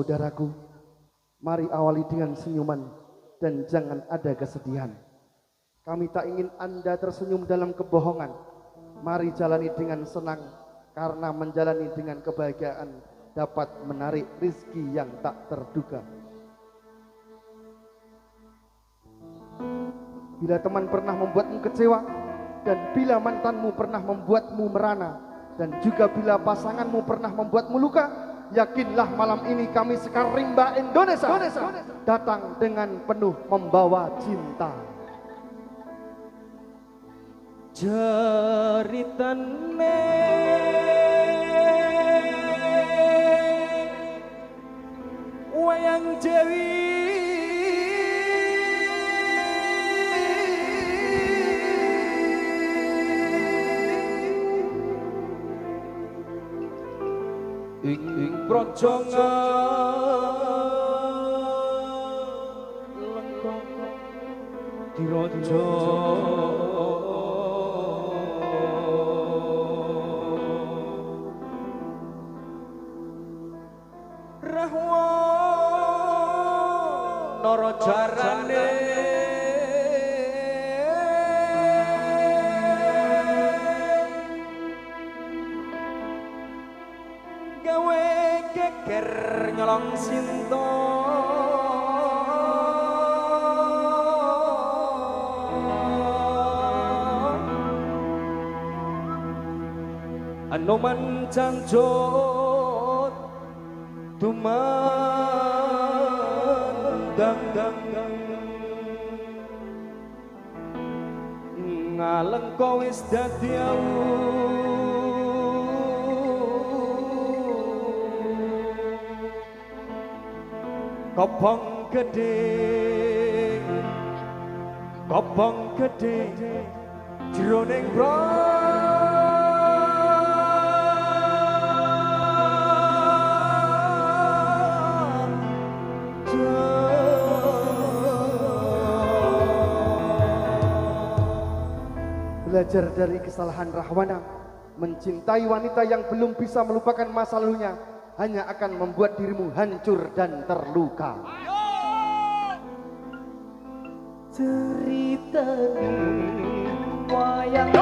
saudaraku, mari awali dengan senyuman dan jangan ada kesedihan. Kami tak ingin Anda tersenyum dalam kebohongan. Mari jalani dengan senang, karena menjalani dengan kebahagiaan dapat menarik rizki yang tak terduga. Bila teman pernah membuatmu kecewa, dan bila mantanmu pernah membuatmu merana, dan juga bila pasanganmu pernah membuatmu luka, yakinlah malam ini kami Sekar Rimba Indonesia datang dengan penuh membawa cinta. Ceritane wayang Jawi ing projongan lengkong diraja Rahwana jarane gawe geger nyolong sinto Anoman janjot tumandang ngalengko wis dadi kobong gede jroning Belajar dari kesalahan Rahwana, mencintai wanita yang belum bisa melupakan masa lalunya hanya akan membuat dirimu hancur dan terluka. Cerita wayang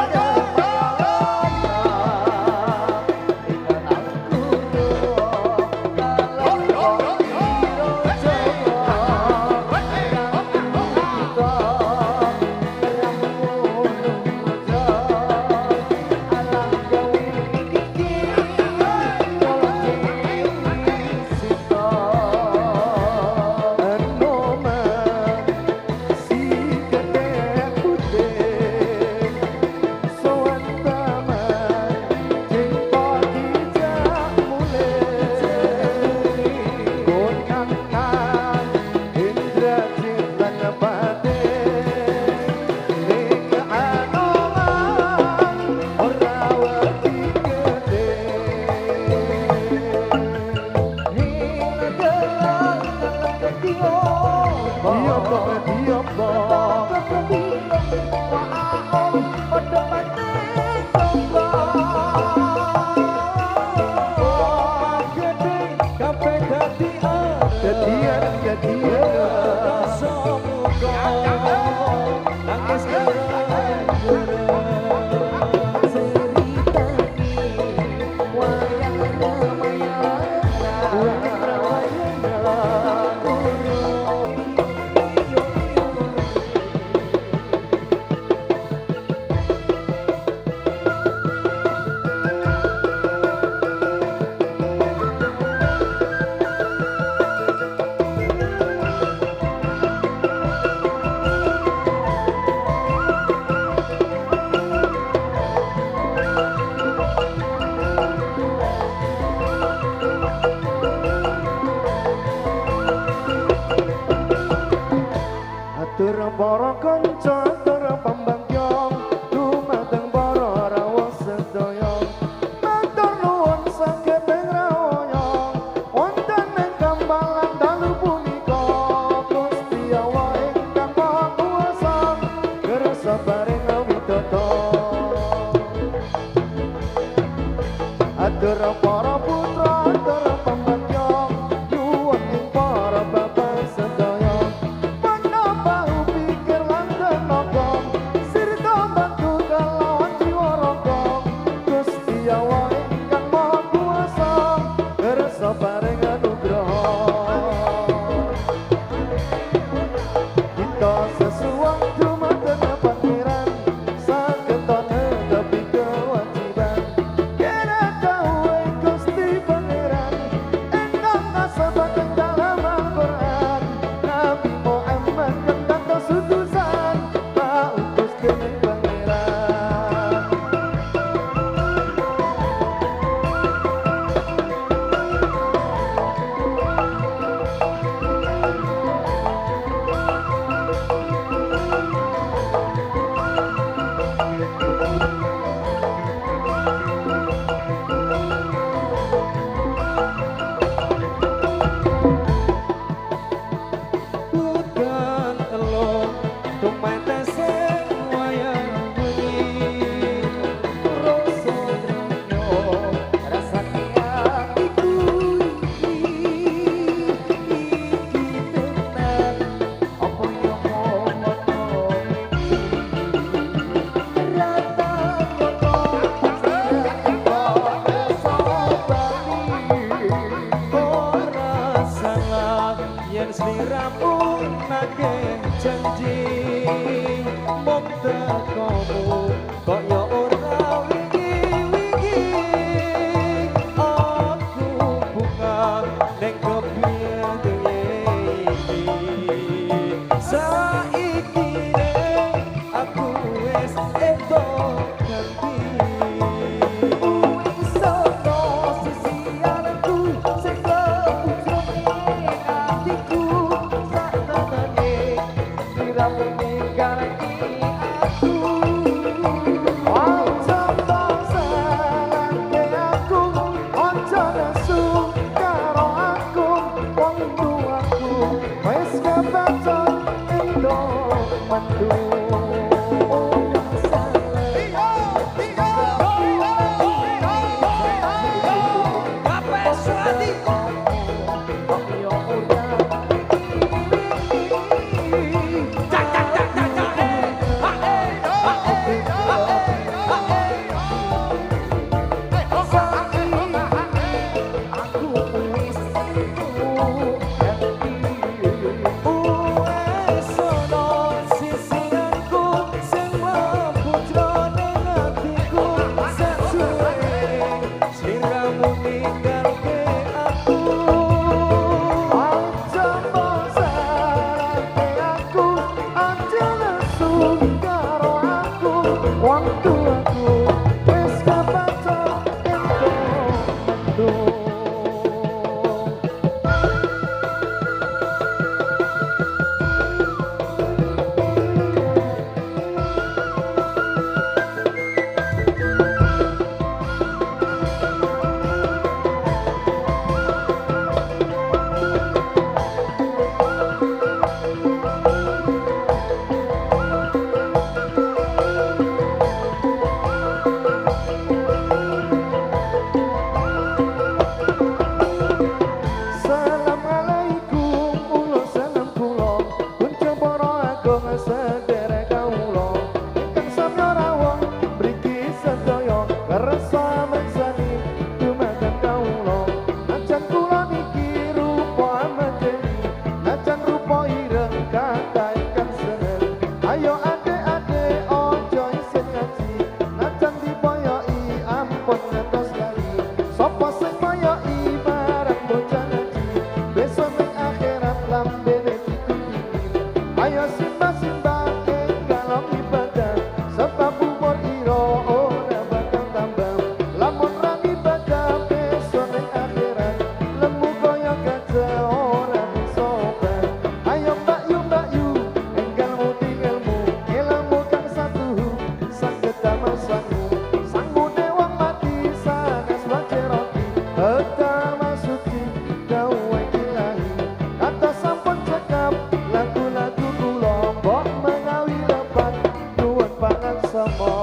para kanca atur pambangyong dumateng para rawuh sedaya matur nuwun saged ngrawayang wonten ing gambalan dalu punika Gusti Allah ingkang Maha Kuwasa kersa paring widodara atur para putra atur pambangyong nyuwun wis entuk ganti. Wis ono sisianku sing kepujruk ning atiku saktemene sira meninggal aku. Ojo salahke aku, ojo nesu karo aku, wong tuaku wis kebaca entuk mendung. Waktu aku wis kebaca entuk mendung. Ayo adek-adek ojo isin ngaji, najan diboyoki ampun ngantos lali. Sopo sing boyoki barang bocah ngaji, besok ning akhirat lambene dikucing. Ayo simba-simba enggalong ibadah, sebab umur ira ora bakal tambah. Lamun ra ibadah besok ning akhirat, lemu kaya gajah ora bisa obah. Ayo mbak yu enggalmu tinggalmu, ilmu kang satu saged damel sangu. Sangu dewang mati sanes wae roti, betama suci dawe ilahi. Kata sampun cekap lagu-lagu kula, mbok menawi lepat nuwun pangan semua.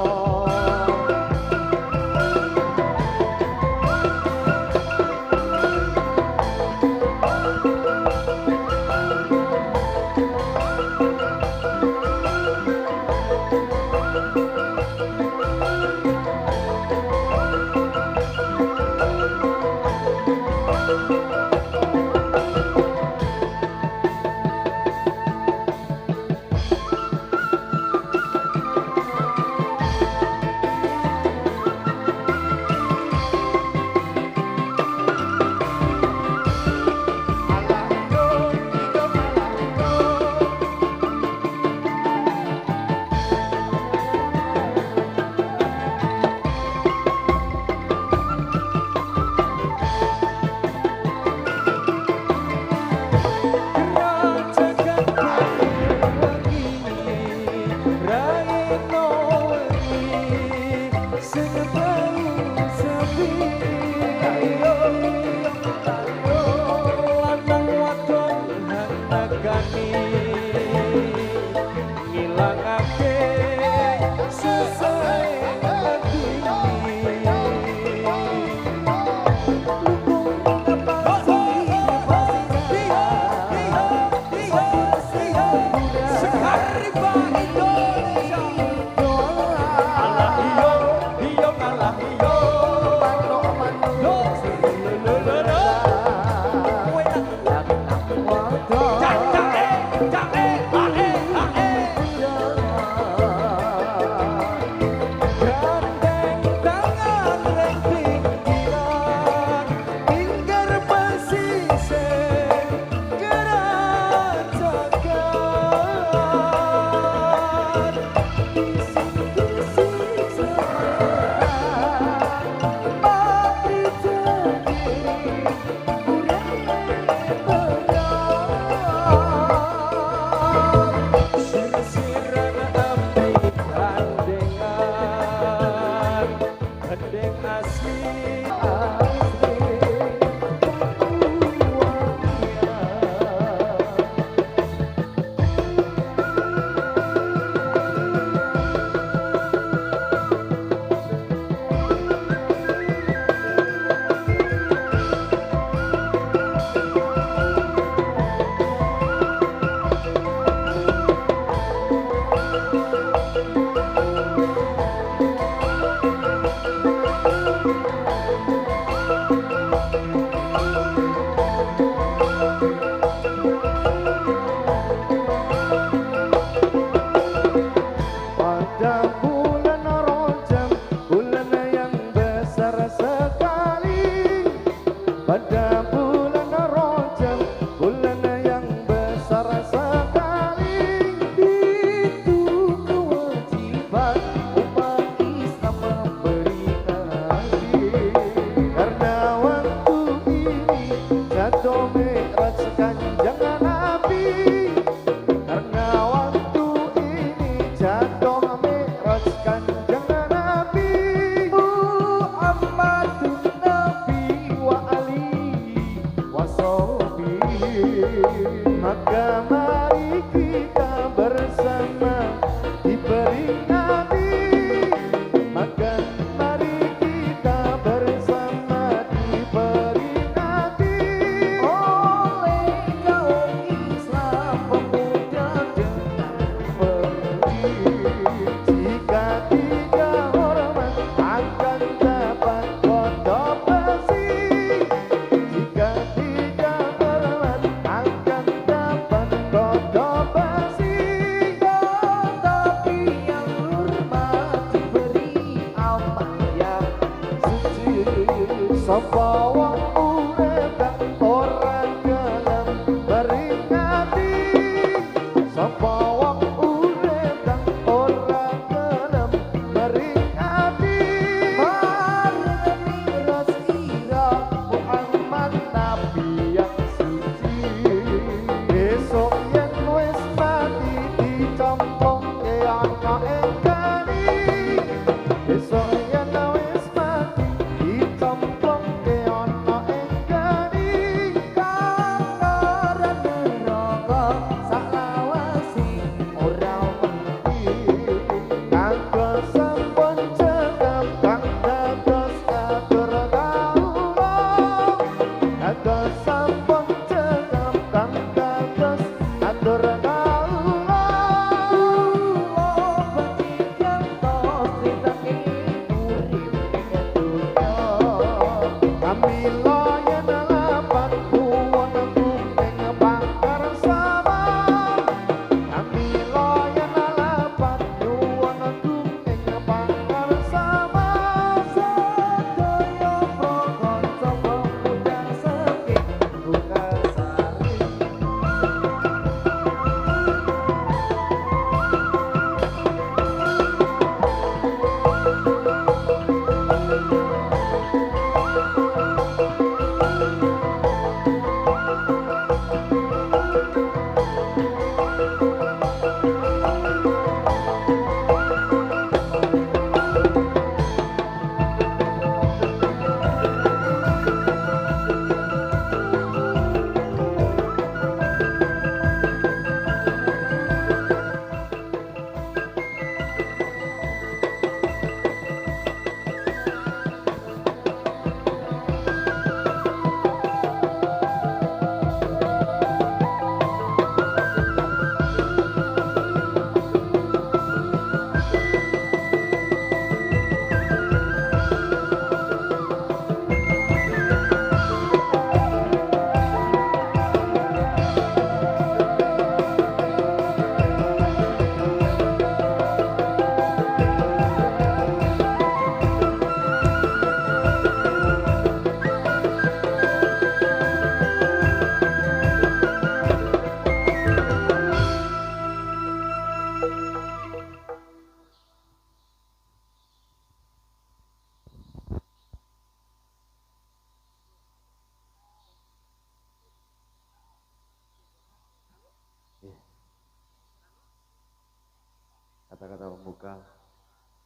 kata-kata pembuka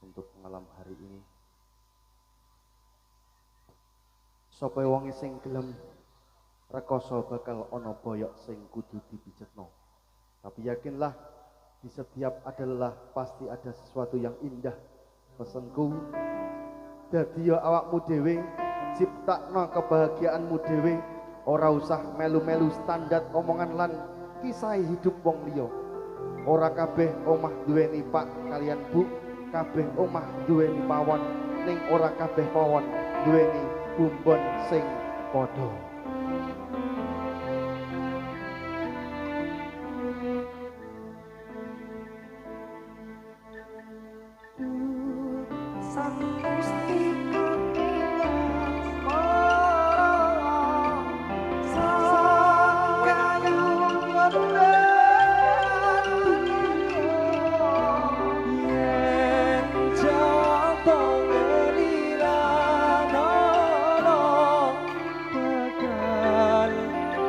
untuk malam hari ini. Sapa wong sing gelem rekoso bakal ana boyok sing kudu dipijetno. Tapi yakinlah di setiap adalah pasti ada sesuatu yang indah. Pesanku dadi yo awakmu dhewe ciptakno kebahagiaanmu dhewe, ora usah melu-melu standar omongan lan kisah hidup wong liya. Ora kabeh omah duweni pak kalian bu, kabeh omah duweni pawon, ning ora kabeh pawon duweni bumbon sing padha. Sang Gusti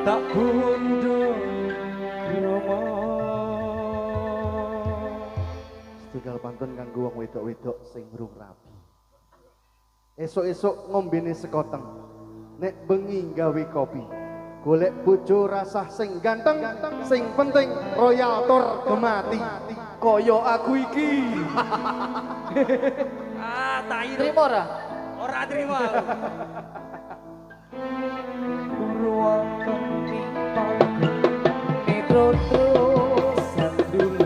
tak bundur kromo. Setunggal pantun kanggo wong wedok-wedok sing urung rabi. Esuk-esuk ngombene sekoteng, nek bengi gawe kopi. Golek bojo rasah sing ganteng, sing penting royal tur gemati. Kaya aku iki. Tak iru. Terima ora? Ora terima. Ruang ketimpang metro terusan dulu.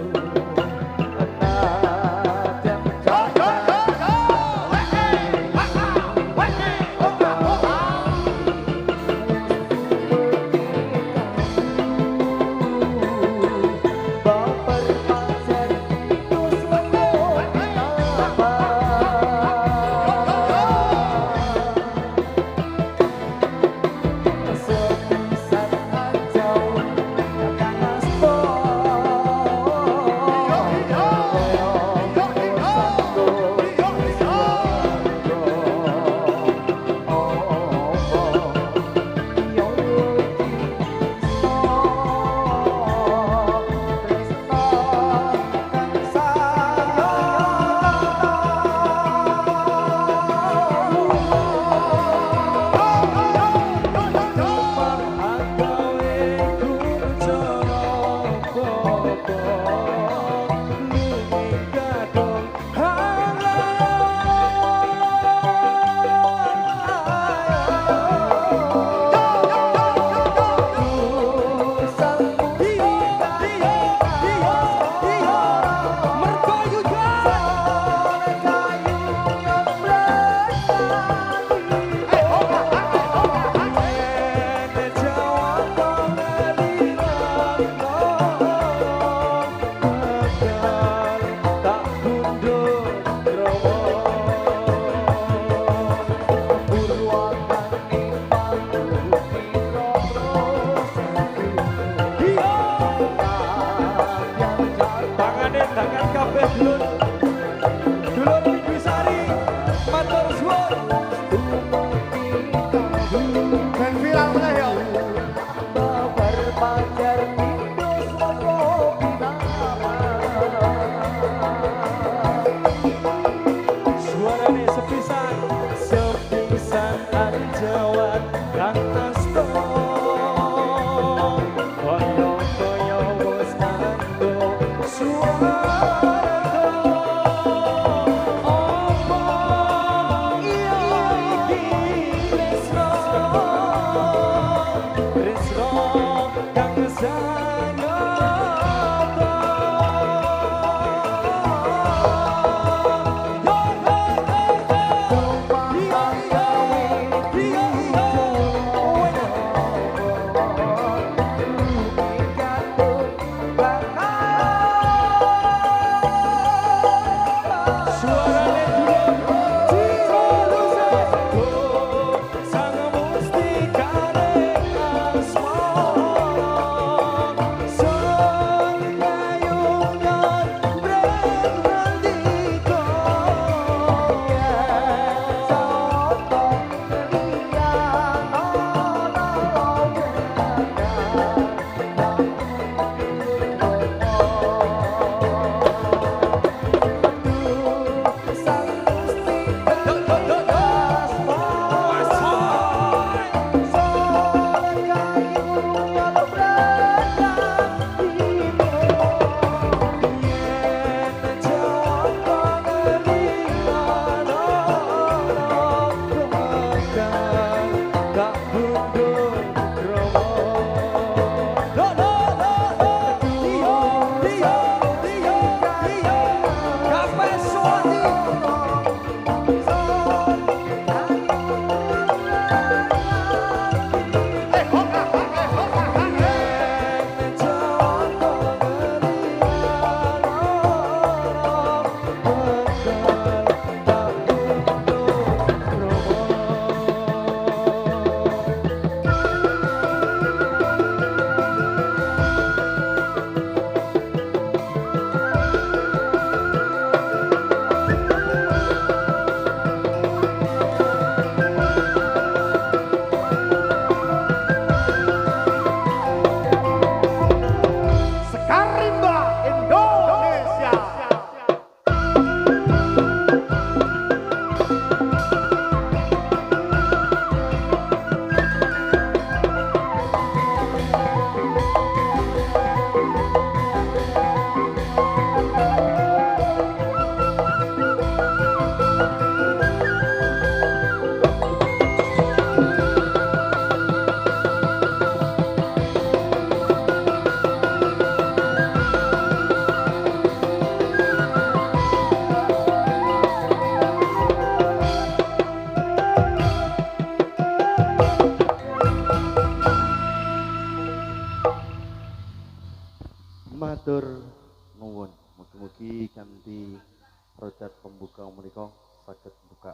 matur nuwun. Mugi-mugi kanthi rodat pembuka menika saged buka